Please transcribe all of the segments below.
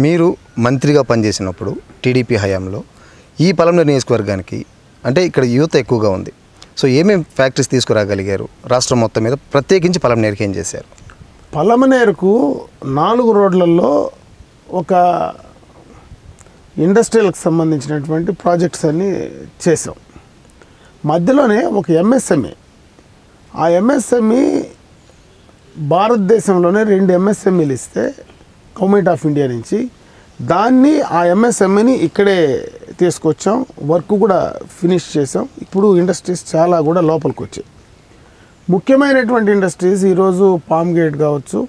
మీరు మంత్రిగా పనిచేసినప్పుడు టీడీపీ హయాంలో ఈ పలమనేరు నియోజకవర్గానికి అంటే ఇక్కడ యువత ఎక్కువగా ఉంది. సో ఏమేమి ఫ్యాక్టరీస్ తీసుకురాగలిగారు? రాష్ట్రం మొత్తం మీద ప్రత్యేకించి పలమనేరుకి ఏం చేశారు? పలమనేరుకు 4 రోడ్లలో ఒక ఇండస్ట్రియల్కి సంబంధించినటువంటి ప్రాజెక్ట్స్ అన్నీ చేసాం. మధ్యలోనే ఒక ఎంఎస్ఎంఈ, ఆ ఎంఎస్ఎంఈ భారతదేశంలోనే 2 ఎంఎస్ఎంఈలు ఇస్తే గవర్నమెంట్ ఆఫ్ ఇండియా నుంచి దాన్ని ఆ ఎంఎస్ఎంఈని ఇక్కడే తీసుకొచ్చాం. వర్క్ కూడా ఫినిష్ చేసాం. ఇప్పుడు ఇండస్ట్రీస్ చాలా కూడా లోపలికి వచ్చాయి. ముఖ్యమైనటువంటి ఇండస్ట్రీస్ ఈరోజు పామ్ గేట్ కావచ్చు,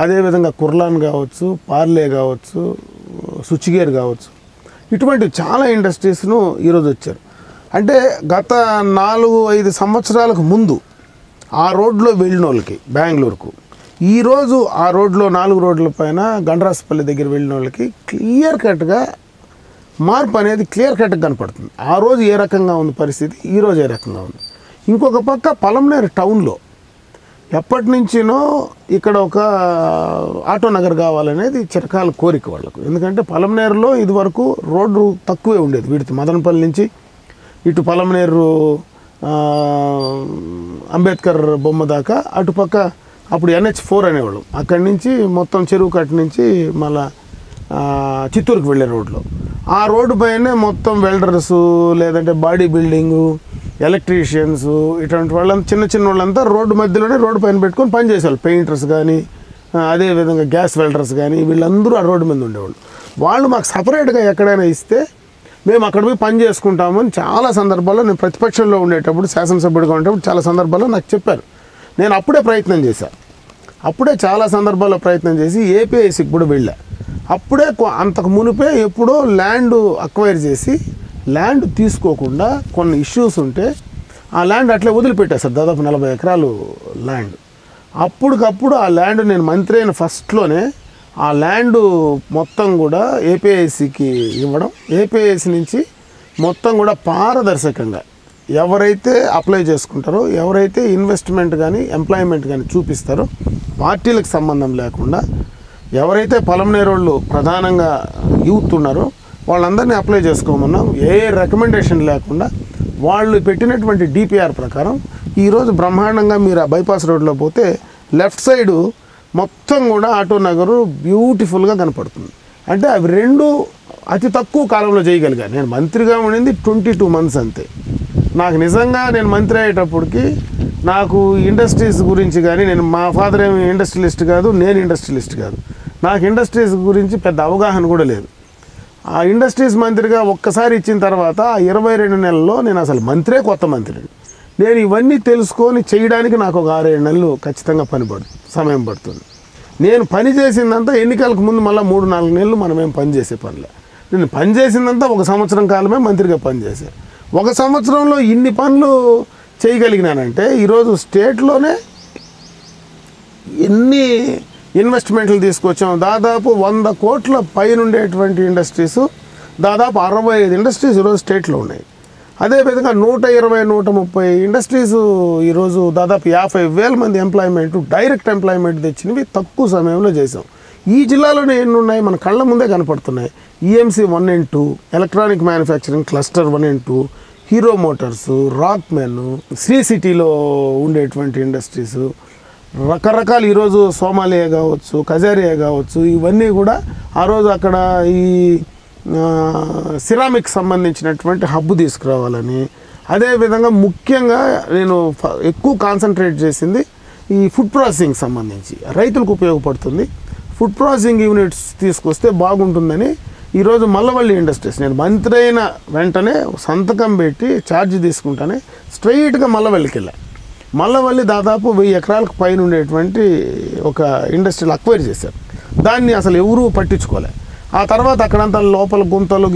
అదేవిధంగా కుర్లాన్ కావచ్చు, పార్లే కావచ్చు, సుచిగేర్ కావచ్చు, ఇటువంటి చాలా ఇండస్ట్రీస్ను ఈరోజు వచ్చారు. అంటే గత 4-5 సంవత్సరాలకు ముందు ఆ రోడ్లో వెళ్ళిన వాళ్ళకి బెంగళూరుకు, ఈరోజు ఆ రోడ్లో 4 రోడ్ల పైన గండ్రాసపల్లి దగ్గర వెళ్ళిన వాళ్ళకి క్లియర్ కట్గా మార్పు అనేది క్లియర్ కట్గా కనపడుతుంది. ఆ రోజు ఏ రకంగా ఉంది పరిస్థితి, ఈరోజు ఏ రకంగా ఉంది. ఇంకొక పక్క పలమనేరు టౌన్లో ఎప్పటి నుంచినో ఇక్కడ ఒక ఆటో నగర్ కావాలనేది చిరకాల కోరిక వాళ్ళకు. ఎందుకంటే పలమనేరులో ఇదివరకు రోడ్డు తక్కువే ఉండేది. వీటి మదనపల్లి నుంచి ఇటు పలమనేరు అంబేద్కర్ బొమ్మ దాకా, అటుపక్క అప్పుడు NH4 అనేవాళ్ళు. అక్కడి నుంచి మొత్తం చెరువు కట్టు నుంచి మళ్ళా చిత్తూరుకు వెళ్ళే రోడ్లో, ఆ రోడ్డు పైనే మొత్తం వెల్డర్సు, లేదంటే బాడీ బిల్డింగు, ఎలక్ట్రీషియన్స్, ఇటువంటి వాళ్ళంతా చిన్న వాళ్ళంతా రోడ్డు మధ్యలోనే రోడ్డు పైన పెట్టుకొని పనిచేసేవాళ్ళు. పెయింటర్స్ కానీ, అదేవిధంగా గ్యాస్ వెల్డర్స్ కానీ, వీళ్ళందరూ ఆ రోడ్డు మీద ఉండేవాళ్ళు. వాళ్ళు మాకు సపరేట్గా ఎక్కడైనా ఇస్తే మేము అక్కడ పోయి పని చేసుకుంటామని చాలా సందర్భాల్లో, నేను ప్రతిపక్షంలో ఉండేటప్పుడు, శాసనసభ్యుడిగా ఉండేటప్పుడు చాలా సందర్భాల్లో నాకు చెప్పారు. నేను అప్పుడే ప్రయత్నం చేశాను. అప్పుడే చాలా సందర్భాల్లో ప్రయత్నం చేసి ఏపీఐసికి కూడా వెళ్ళా. అప్పుడే అంతకు మునిపే ఎప్పుడో ల్యాండ్ అక్వైర్ చేసి ల్యాండ్ తీసుకోకుండా కొన్ని ఇష్యూస్ ఉంటే ఆ ల్యాండ్ అట్లే వదిలిపెట్టేశారు. దాదాపు 40 ఎకరాలు ల్యాండ్. అప్పటికప్పుడు ఆ ల్యాండ్ నేను మంత్రి అయిన ఫస్ట్లోనే ఆ ల్యాండ్ మొత్తం కూడా ఏపీఐసికి ఇవ్వడం, ఏపీఐసి నుంచి మొత్తం కూడా పారదర్శకంగా ఎవరైతే అప్లై చేసుకుంటారో, ఎవరైతే ఇన్వెస్ట్మెంట్ కానీ ఎంప్లాయ్మెంట్ కానీ చూపిస్తారో, పార్టీలకు సంబంధం లేకుండా ఎవరైతే పలమనేరు వాళ్ళు ప్రధానంగా యూత్ ఉన్నారో వాళ్ళందరినీ అప్లై చేసుకోమన్నాం. ఏ రికమెండేషన్ లేకుండా వాళ్ళు పెట్టినటువంటి డిపిఆర్ ప్రకారం ఈరోజు బ్రహ్మాండంగా మీరు ఆ బైపాస్ రోడ్లో పోతే లెఫ్ట్ సైడు మొత్తం కూడా ఆటో నగరు బ్యూటిఫుల్గా కనపడుతుంది. అంటే అవి 2 అతి తక్కువ కాలంలో చేయగలిగాను. నేను మంత్రిగా ఉండింది 22 months అంతే. నాకు నిజంగా నేను మంత్రి అయ్యేటప్పటికి నాకు ఇండస్ట్రీస్ గురించి కానీ, నేను మా ఫాదర్ ఏమి ఇండస్ట్రియలిస్ట్ కాదు, నేను ఇండస్ట్రియలిస్ట్ కాదు, నాకు ఇండస్ట్రీస్ గురించి పెద్ద అవగాహన కూడా లేదు. ఆ ఇండస్ట్రీస్ మంత్రిగా ఒక్కసారి ఇచ్చిన తర్వాత 22 నెలల్లో నేను అసలు కొత్త మంత్రిని. నేను ఇవన్నీ తెలుసుకొని చేయడానికి నాకు ఒక 6-7 నెలలు ఖచ్చితంగా సమయం పడుతుంది. నేను పని చేసిందంతా ఎన్నికలకు ముందు మళ్ళీ 3-4 నెలలు మనమేం పని చేసే పనిలే. నేను పని చేసిందంతా 1 సంవత్సరం కాలమే మంత్రిగా పనిచేశాను. 1 సంవత్సరంలో ఇన్ని పనులు చేయగలిగినానంటే ఈరోజు స్టేట్లోనే ఎన్ని ఇన్వెస్ట్మెంట్లు తీసుకొచ్చాం. దాదాపు 100 కోట్ల పైన ఉండేటువంటి ఇండస్ట్రీస్, దాదాపు 65 ఇండస్ట్రీస్ ఈరోజు స్టేట్లో ఉన్నాయి. అదేవిధంగా 120-130 ఇండస్ట్రీస్ ఈరోజు దాదాపు 50,000 మంది ఎంప్లాయ్మెంట్, డైరెక్ట్ ఎంప్లాయ్మెంట్ తెచ్చినవి తక్కువ సమయంలో చేసాం. ఈ జిల్లాలోనే ఎన్ని ఉన్నాయి మన కళ్ళ ముందే కనపడుతున్నాయి. EMC 1 and 2, electronic manufacturing cluster 1 and 2, Hero Motors, Rockman, Sri సిటీలో ఉండేటువంటి ఇండస్ట్రీస్ రకరకాలు. ఈరోజు సోమాలియా కావచ్చు, కజారియా కావచ్చు, ఇవన్నీ కూడా ఆ రోజు అక్కడ ఈ సిరామిక్ సంబంధించినటువంటి హబ్ తీసుకురావాలని, అదేవిధంగా ముఖ్యంగా నేను ఎక్కువ కాన్సన్ట్రేట్ చేసింది ఈ ఫుడ్ ప్రాసెసింగ్ సంబంధించి రైతులకు ఉపయోగపడుతుంది. ఫుడ్ ప్రాసెసింగ్ యూనిట్స్ తీసుకొస్తే బాగుంటుందని ఈరోజు మల్లవల్లి ఇండస్ట్రీస్, నేను మంత్రి అయిన వెంటనే సంతకం పెట్టి ఛార్జ్ తీసుకుంటానే స్ట్రైట్గా మల్లవల్లికి వెళ్ళా. మల్లవల్లి దాదాపు 1000 ఎకరాలకు పైన ఉండేటువంటి ఒక ఇండస్ట్రీలు అక్వైర్ చేశారు. దాన్ని అసలు ఎవరూ పట్టించుకోలే. ఆ తర్వాత అక్కడంతా లోపల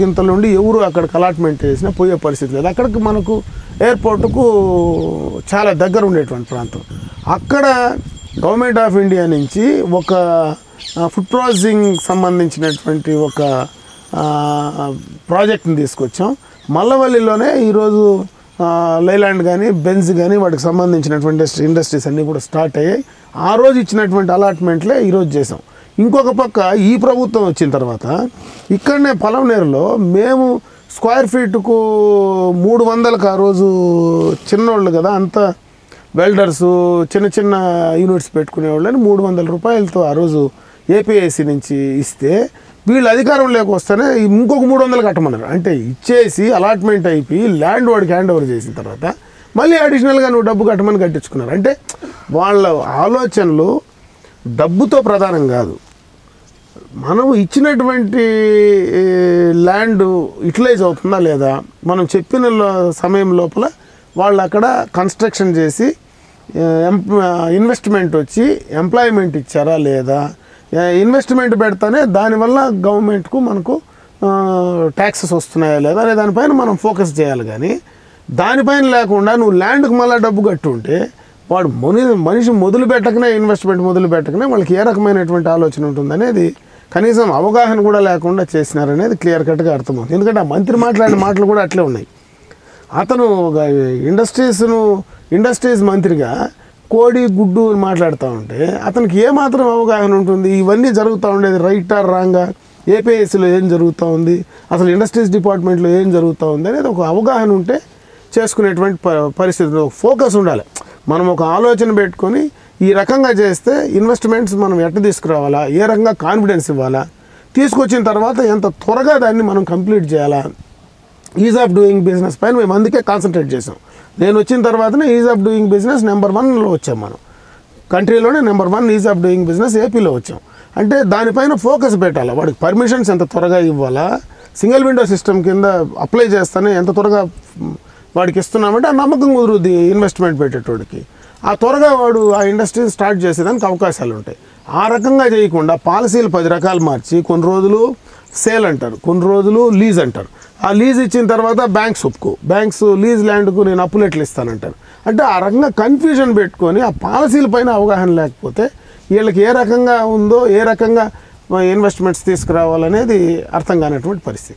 గింతలు ఉండి ఎవరు అక్కడికి అలాట్మెంట్ చేసినా పోయే పరిస్థితి లేదు. అక్కడికి మనకు ఎయిర్పోర్టుకు చాలా దగ్గర ఉండేటువంటి ప్రాంతం. అక్కడ గవర్నమెంట్ ఆఫ్ ఇండియా నుంచి ఒక ఫుడ్ ప్రాసెసింగ్ సంబంధించినటువంటి ఒక ప్రాజెక్ట్ని తీసుకొచ్చాం. మల్లవల్లిలోనే ఈరోజు లైలాండ్ కానీ, బెంజ్ కానీ, వాటికి సంబంధించినటువంటి ఇండస్ట్రీస్ అన్నీ కూడా స్టార్ట్ అయ్యాయి. ఆ రోజు ఇచ్చినటువంటి అలాట్మెంట్లే ఈరోజు చేసాం. ఇంకొక పక్క ఈ ప్రభుత్వం వచ్చిన తర్వాత ఇక్కడనే పొలంనేరులో మేము స్క్వేర్ ఫీట్కు 300కు ఆ రోజు చిన్నోళ్ళు కదా అంతా వెల్డర్స్ చిన్న చిన్న యూనిట్స్ పెట్టుకునే వాళ్ళని 300 రూపాయలతో ఆ రోజు ఏపీఐసి నుంచి ఇస్తే వీళ్ళు అధికారంలోకి వస్తేనే ఇంకొక 300 కట్టమన్నారు. అంటే ఇచ్చేసి అలాట్మెంట్ అయిపోయి ల్యాండ్ వాడికి హ్యాండ్ ఓవర్ చేసిన తర్వాత మళ్ళీ అడిషనల్గా నువ్వు డబ్బు కట్టమని కట్టించుకున్నారు. అంటే వాళ్ళ ఆలోచనలు డబ్బుతో ప్రధానం కాదు, మనం ఇచ్చినటువంటి ల్యాండ్ యూటిలైజ్ అవుతుందా లేదా, మనం చెప్పిన సమయం లోపల వాళ్ళు అక్కడ కన్స్ట్రక్షన్ చేసి ఇన్వెస్ట్మెంట్ వచ్చి ఎంప్లాయ్మెంట్ ఇచ్చారా లేదా, ఇన్వెస్ట్మెంట్ పెడతానే దానివల్ల గవర్నమెంట్కు మనకు ట్యాక్సెస్ వస్తున్నాయా లేదా అనే దానిపైన మనం ఫోకస్ చేయాలి. కానీ దానిపైన లేకుండా నువ్వు ల్యాండ్కి మళ్ళీ డబ్బు కట్టుంటే వాడు మనిషి మొదలు పెట్టకనే ఇన్వెస్ట్మెంట్ మొదలు పెట్టకనే వాళ్ళకి ఏ రకమైనటువంటి ఆలోచన ఉంటుందనేది కనీసం అవగాహన కూడా లేకుండా చేసినారనేది క్లియర్ కట్గా అర్థమవుతుంది. ఎందుకంటే ఆ మంత్రి మాట్లాడిన మాటలు కూడా అట్లే ఉన్నాయి. అతను ఇండస్ట్రీస్ మంత్రిగా కోడి గుడ్డు అని మాట్లాడుతూ ఉంటే అతనికి ఏమాత్రం అవగాహన ఉంటుంది, ఇవన్నీ జరుగుతూ ఉండేది రైట్ ఆర్ రాంగా, ఏపీఎస్సీలో ఏం జరుగుతూ ఉంది, అసలు ఇండస్ట్రీస్ డిపార్ట్మెంట్లో ఏం జరుగుతూ ఉంది అనేది ఒక అవగాహన ఉంటే చేసుకునేటువంటి పరిస్థితి, ఫోకస్ ఉండాలి. మనం ఒక ఆలోచన పెట్టుకొని ఈ రకంగా చేస్తే ఇన్వెస్ట్మెంట్స్ మనం ఎట్లా తీసుకురావాలా, ఏ రకంగా కాన్ఫిడెన్స్ ఇవ్వాలా, తీసుకొచ్చిన తర్వాత ఎంత త్వరగా దాన్ని మనం కంప్లీట్ చేయాలా, ఈజ్ ఆఫ్ డూయింగ్ బిజినెస్ పైన మేము అందుకే కాన్సన్ట్రేట్ చేసాం. నేను వచ్చిన తర్వాతనే ease of doing business number 1లో వచ్చాం. మనం కంట్రీలోనే number 1 ease of doing business ఏపీలో వచ్చాం. అంటే దానిపైన ఫోకస్ పెట్టాలి. వాడికి పర్మిషన్స్ ఎంత త్వరగా ఇవ్వాలా, సింగిల్ విండో సిస్టమ్ కింద అప్లై చేస్తానే ఎంత త్వరగా వాడికి ఇస్తున్నామంటే ఆ నమ్మకం కుదురుద్ది ఇన్వెస్ట్మెంట్ పెట్టేటోడికి. ఆ త్వరగా వాడు ఆ ఇండస్ట్రీ స్టార్ట్ చేసేదానికి అవకాశాలు ఉంటాయి. ఆ రకంగా చేయకుండా పాలసీలు 10 రకాలు మార్చి కొన్ని రోజులు సేల్ అంటారు, కొన్ని రోజులు లీజ్ అంటారు. ఆ లీజ్ ఇచ్చిన తర్వాత బ్యాంక్స్ లీజ్ ల్యాండ్కు నేను అప్పులు ఎట్లా ఇస్తానంటారు. అంటే ఆ రకంగా కన్ఫ్యూజన్ పెట్టుకొని ఆ పాలసీల పైన అవగాహన లేకపోతే వీళ్ళకి ఏ రకంగా ఉందో, ఏ రకంగా ఇన్వెస్ట్మెంట్స్ తీసుకురావాలనేది అర్థం కానటువంటి పరిస్థితి.